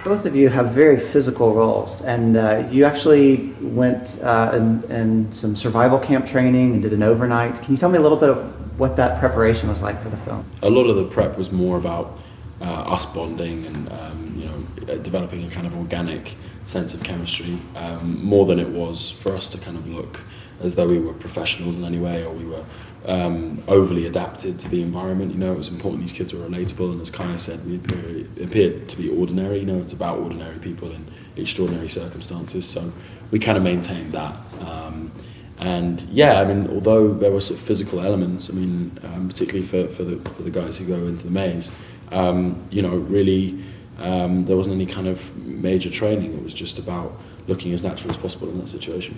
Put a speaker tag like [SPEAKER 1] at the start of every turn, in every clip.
[SPEAKER 1] both of you have very physical roles, and you actually went in some survival camp training and did an overnight. Can you tell me a little bit of what that preparation was like for the film?
[SPEAKER 2] A lot of the prep was more about us bonding and developing a kind of organic sense of chemistry, more than it was for us to kind of look as though we were professionals in any way, or we were overly adapted to the environment. It was important these kids were relatable, and as Kaya said, we appeared to be ordinary. It's about ordinary people in extraordinary circumstances, so we kind of maintained that. Although there were sort of physical elements, particularly for the guys who go into the maze, really there wasn't any kind of major training. It was just about looking as natural as possible in that situation.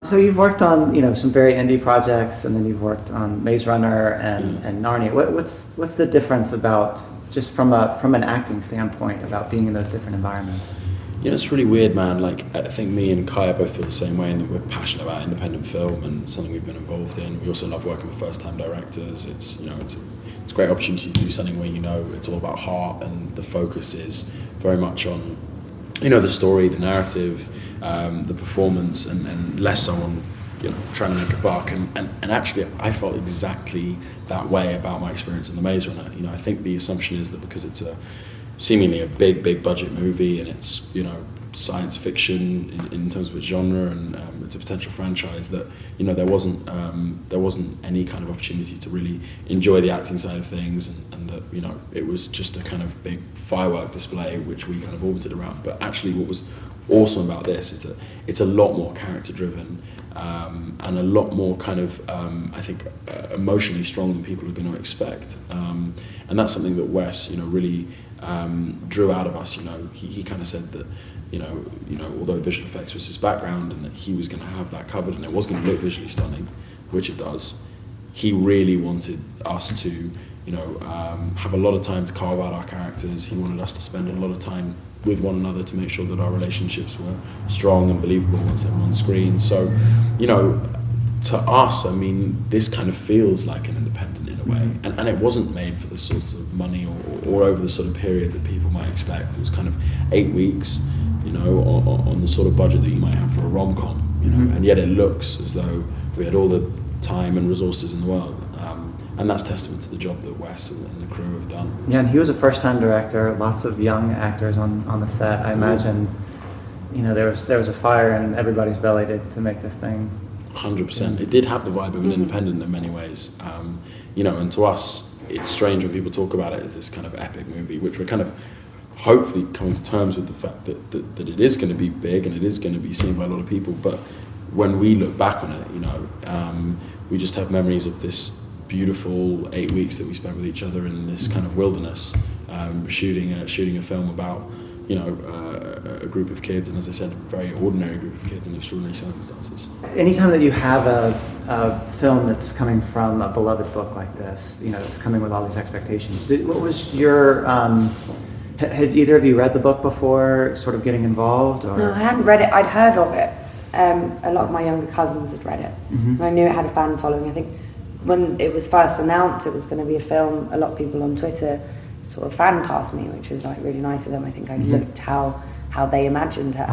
[SPEAKER 1] So you've worked on some very indie projects, and then you've worked on Maze Runner and Narnia. What's the difference about, just from an acting standpoint, about being in those different environments?
[SPEAKER 2] It's really weird, man. I think me and Kaya both feel the same way, and we're passionate about independent film and something we've been involved in. We also love working with first-time directors. It's a great opportunity to do something where it's all about heart, and the focus is very much on the story, the narrative, the performance, and less so on trying to make a buck. And actually, I felt exactly that way about my experience in The Maze Runner. I think the assumption is that because it's seemingly a big budget movie, and it's science fiction in terms of its genre, and it's a potential franchise, that there wasn't any kind of opportunity to really enjoy the acting side of things, and that it was just a kind of big firework display which we kind of orbited around. But actually, what was awesome about this is that it's a lot more character driven, and a lot more kind of I think emotionally strong than people are going to expect, and that's something that Wes really drew out of us. He kind of said that although visual effects was his background, and that he was going to have that covered, and it was going to look visually stunning, which it does, he really wanted us to have a lot of time to carve out our characters. He wanted us to spend a lot of time with one another to make sure that our relationships were strong and believable once they were on screen. So to us, this kind of feels like an independent in a way, and it wasn't made for the sorts of money or over the sort of period that people might expect. It was kind of 8 weeks, on the sort of budget that you might have for a rom-com, and yet it looks as though we had all the time and resources in the world, and that's testament to the job that Wes and the crew have done.
[SPEAKER 1] Yeah, and he was a first-time director. Lots of young actors on the set. I imagine, there was a fire in everybody's belly to make this thing.
[SPEAKER 2] 100%. It did have the vibe of an independent in many ways, and to us, it's strange when people talk about it as this kind of epic movie, which we're kind of hopefully coming to terms with the fact that it is going to be big and it is going to be seen by a lot of people. But when we look back on it, we just have memories of this beautiful 8 weeks that we spent with each other in this kind of wilderness, shooting a film about a group of kids, and as I said, a very ordinary group of kids in extraordinary circumstances. Anytime
[SPEAKER 1] that you have a film that's coming from a beloved book like this, it's coming with all these expectations. What was your had either of you read the book before, sort of getting involved? Or?
[SPEAKER 3] No, I hadn't read it. I'd heard of it. A lot of my younger cousins had read it, and I knew it had a fan following. I think when it was first announced it was going to be a film, a lot of people on Twitter sort of fan cast me, which was like really nice of them. I think I looked how they imagined her,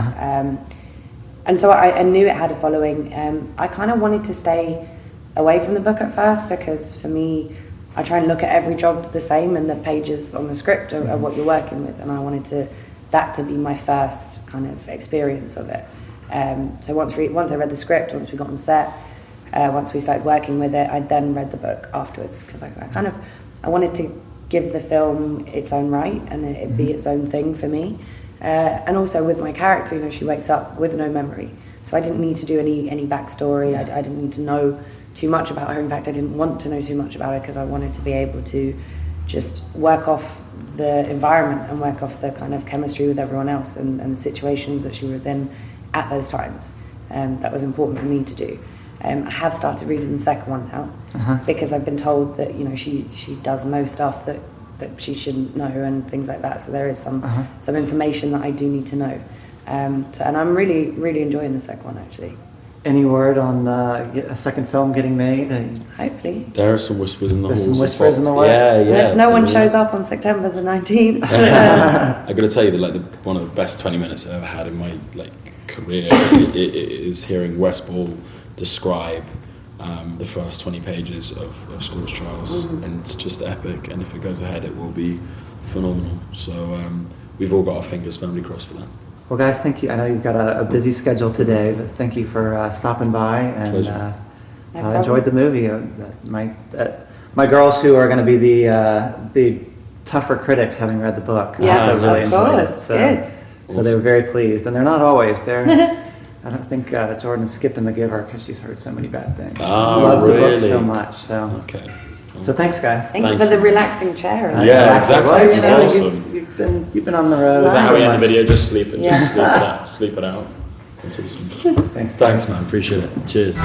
[SPEAKER 3] and so I knew it had a following. I kind of wanted to stay away from the book at first, because for me, I try and look at every job the same, and the pages on the script are what you're working with, and I wanted that to be my first kind of experience of it. So once I read the script, once we got on set, once we started working with it, I then read the book afterwards, because I wanted to give the film its own right and it be its own thing for me. And also with my character, she wakes up with no memory, so I didn't need to do any backstory. I didn't need to know too much about her. In fact, I didn't want to know too much about her, because I wanted to be able to just work off the environment and work off the kind of chemistry with everyone else and the situations that she was in at those times. That was important for me to do. I have started reading the second one now, because I've been told that she does most stuff that she shouldn't know and things like that. So there is some information that I do need to know. And I'm really enjoying the second one, actually.
[SPEAKER 1] Any word on a second film getting made?
[SPEAKER 3] Hopefully.
[SPEAKER 2] There are some whispers in the
[SPEAKER 1] There's
[SPEAKER 2] halls.
[SPEAKER 1] some whispers in the works.
[SPEAKER 2] Yeah, yeah.
[SPEAKER 3] Unless no one
[SPEAKER 2] Yeah.
[SPEAKER 3] shows up on September the 19th.
[SPEAKER 2] I got to tell you that one of the best 20 minutes I've ever had in my career it is hearing Wes Ball describe the first 20 pages of Scores Trials, and it's just epic. And if it goes ahead, it will be phenomenal. So we've all got our fingers firmly crossed for that.
[SPEAKER 1] Well, guys, thank you. I know you've got a busy schedule today, but thank you for stopping by, and
[SPEAKER 2] Pleasure.
[SPEAKER 1] I enjoyed the movie. My girls, who are going to be the tougher critics, having read the book,
[SPEAKER 3] Yeah,
[SPEAKER 1] also really
[SPEAKER 3] of
[SPEAKER 1] enjoyed it.
[SPEAKER 3] course. Good.
[SPEAKER 1] So they were very pleased, and they're not always. I don't think Jordan's skipping The Giver because she's heard so many bad things.
[SPEAKER 2] Oh,
[SPEAKER 1] Loved the book
[SPEAKER 2] really?
[SPEAKER 1] so much. So
[SPEAKER 2] Okay.
[SPEAKER 1] so thanks, guys.
[SPEAKER 3] Thank you
[SPEAKER 2] Thank
[SPEAKER 3] for the
[SPEAKER 2] you.
[SPEAKER 3] relaxing chair. as
[SPEAKER 2] Yeah,
[SPEAKER 3] well.
[SPEAKER 2] exactly.
[SPEAKER 1] Well,
[SPEAKER 2] It's
[SPEAKER 1] you know,
[SPEAKER 2] awesome.
[SPEAKER 1] you've been on the road.
[SPEAKER 2] Is that how
[SPEAKER 1] so
[SPEAKER 2] we end the
[SPEAKER 1] much.
[SPEAKER 2] video? Just sleep it.
[SPEAKER 3] Yeah.
[SPEAKER 2] Just sleep it out. Sleep it out. That's awesome.
[SPEAKER 1] Thanks,
[SPEAKER 2] Thanks, man. Appreciate it. Cheers.